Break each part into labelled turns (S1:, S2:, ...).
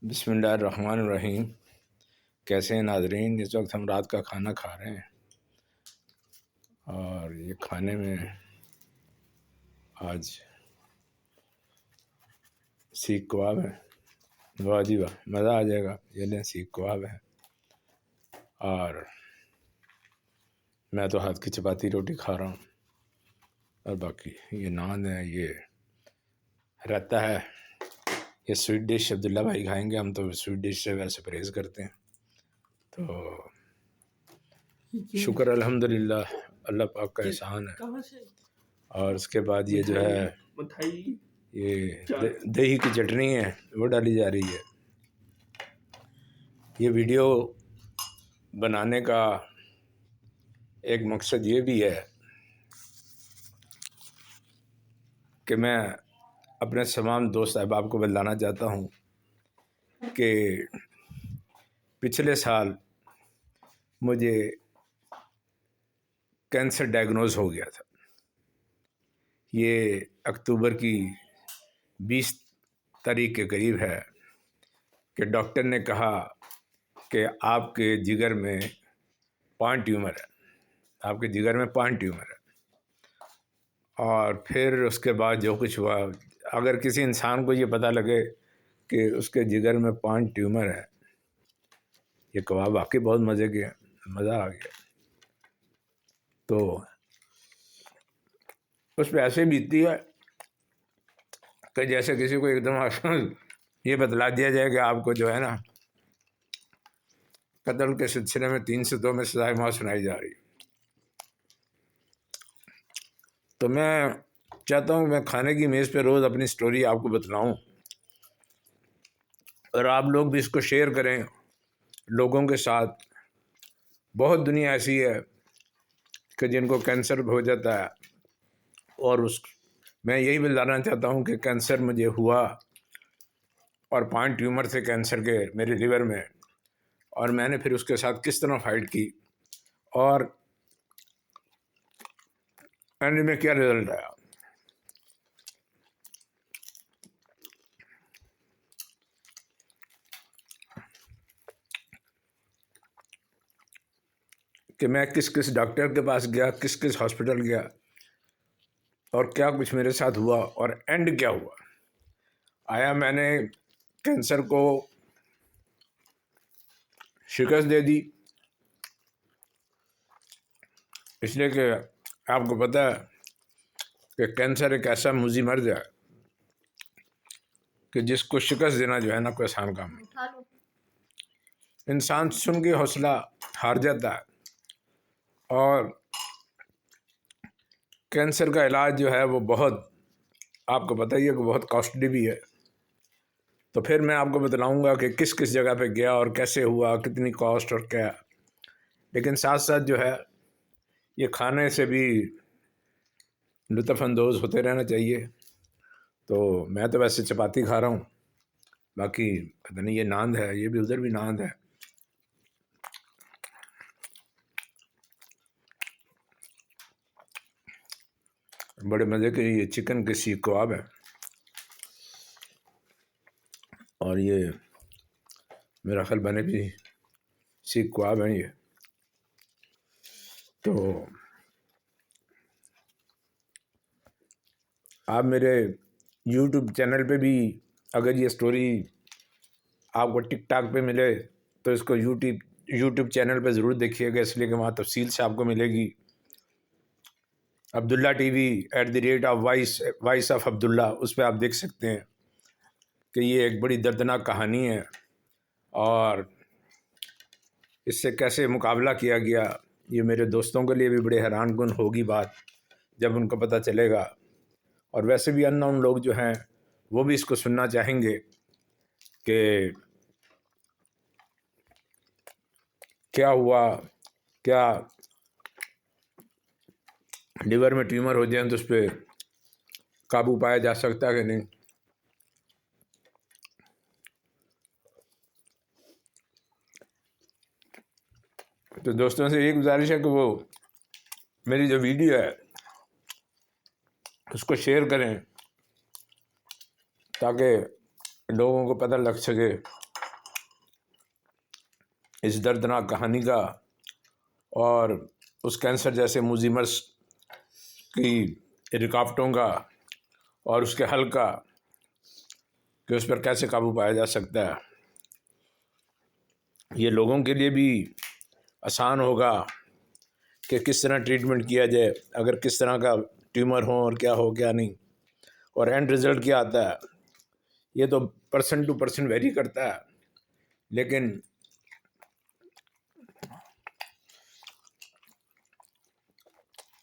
S1: بسم اللہ الرحمن الرحیم۔ کیسے ہیں ناظرین؟ اس وقت ہم رات کا کھانا کھا رہے ہیں اور یہ کھانے میں آج سیخ کباب ہے۔ واہ جی واہ، مزہ آ جائے گا۔ یہ لیں سیخ کباب ہے اور میں تو ہاتھ کی چپاتی روٹی کھا رہا ہوں اور باقی یہ نان ہے، یہ رہتا ہے۔ یہ سویٹ ڈش عبداللہ بھائی کھائیں گے، ہم تو سویٹ ڈش سے ویسے پرہیز کرتے ہیں۔ تو شکر الحمدللہ، اللہ پاک کا احسان ہے۔ اور اس کے بعد یہ جو ہے یہ دہی کی چٹنی ہے، وہ ڈالی جا رہی ہے۔ یہ ویڈیو بنانے کا ایک مقصد یہ بھی ہے کہ میں اپنے تمام دوست احباب کو بتلانا چاہتا ہوں کہ پچھلے سال مجھے کینسر ڈائیگنوز ہو گیا تھا۔ یہ اکتوبر کی 20 تاریخ کے قریب ہے کہ ڈاکٹر نے کہا کہ آپ کے جگر میں پان ٹیومر ہے، آپ کے جگر میں پان ٹیومر ہے۔ اور پھر اس کے بعد جو کچھ ہوا، اگر کسی انسان کو یہ پتہ لگے کہ اس کے جگر میں پان ٹیومر ہے، یہ کباب واقعی بہت مزے کے، مزہ آ گیا۔ تو اس پہ ایسے بیتتی ہے کہ جیسے کسی کو ایک دم یہ بتلا دیا جائے کہ آپ کو جو ہے نا قتل کے سلسلے میں 3 سے 2 میں سزائے موت سنائی جا رہی ہے۔ تو میں چاہتا ہوں میں کھانے کی میز پہ روز اپنی سٹوری آپ کو بتلاؤں اور آپ لوگ بھی اس کو شیئر کریں لوگوں کے ساتھ۔ بہت دنیا ایسی ہے کہ جن کو کینسر ہو جاتا ہے، اور میں یہی بتلانا چاہتا ہوں کہ کینسر مجھے ہوا اور پان ٹیومر تھے کینسر کے میرے لیور میں، اور میں نے پھر اس کے ساتھ کس طرح فائٹ کی اور اینڈ میں کیا رزلٹ آیا۔ کہ میں کس کس ڈاکٹر کے پاس گیا، کس کس ہاسپٹل گیا اور کیا کچھ میرے ساتھ ہوا اور اینڈ کیا ہوا۔ آیا میں نے کینسر کو شکست دے دی، اس لیے کہ آپ کو پتہ ہے کہ کینسر ایک ایسا موذی مرض ہے کہ جس کو شکست دینا جو ہے نا کوئی آسان کام نہیں۔ انسان سن کے حوصلہ ہار جاتا ہے، اور کینسر کا علاج جو ہے وہ بہت، آپ کو پتہ ہی ہے کہ بہت کاسٹلی بھی ہے۔ تو پھر میں آپ کو بتلاؤں گا کہ کس کس جگہ پہ گیا اور کیسے ہوا، کتنی کاسٹ اور کیا۔ لیکن ساتھ ساتھ جو ہے یہ کھانے سے بھی لطف اندوز ہوتے رہنا چاہیے۔ تو میں تو ویسے چپاتی کھا رہا ہوں، باقی پتہ نہیں یہ ناند ہے، یہ بھی ادھر بھی ناند ہے۔ بڑے مزے کے یہ چکن کے سیخ کباب ہے، اور یہ میرا خیال بنے بھی سیخ کباب ہیں یہ۔ تو آپ میرے یوٹیوب چینل پہ بھی اگر یہ سٹوری آپ کو ٹک ٹاک پہ ملے تو اس کو یوٹیوب چینل پہ ضرور دیکھیے گا، اس لیے کہ وہاں تفصیل سے آپ کو ملے گی۔ عبداللہ ٹی وی @وائس آف عبداللہ، اس پہ آپ دیکھ سکتے ہیں کہ یہ ایک بڑی دردناک کہانی ہے، اور اس سے کیسے مقابلہ کیا گیا یہ میرے دوستوں کے لیے بھی بڑے حیران کن ہوگی بات جب ان کو پتہ چلے گا۔ اور ویسے بھی ان نون لوگ جو ہیں وہ بھی اس کو سننا چاہیں گے کہ کیا ہوا، کیا لیور میں ٹیومر ہو جائیں تو اس پہ قابو پایا جا سکتا ہے کہ نہیں۔ تو دوستوں سے یہ گزارش ہے کہ وہ میری جو ویڈیو ہے اس کو شیئر کریں تاکہ لوگوں کو پتہ لگ سکے اس دردناک کہانی کا اور اس کینسر جیسے موذی مرض کی رکاوٹوں کا اور اس کے حل کا کہ اس پر کیسے قابو پایا جا سکتا ہے۔ یہ لوگوں کے لیے بھی آسان ہوگا کہ کس طرح ٹریٹمنٹ کیا جائے، اگر کس طرح کا ٹیومر ہو اور کیا ہو کیا نہیں، اور اینڈ رزلٹ کیا آتا ہے۔ یہ تو پرسن ٹو پرسن ویری کرتا ہے، لیکن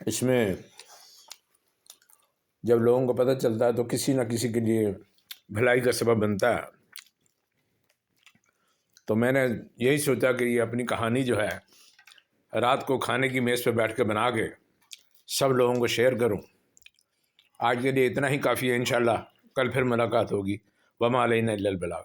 S1: اس میں جب لوگوں کو پتہ چلتا ہے تو کسی نہ کسی کے لیے بھلائی کا سبب بنتا ہے۔ تو میں نے یہی سوچا کہ یہ اپنی کہانی جو ہے رات کو کھانے کی میز پہ بیٹھ کے بنا کے سب لوگوں کو شیئر کروں۔ آج کے لیے اتنا ہی کافی ہے، انشاءاللہ کل پھر ملاقات ہوگی۔ وما علینا الا البلاغ۔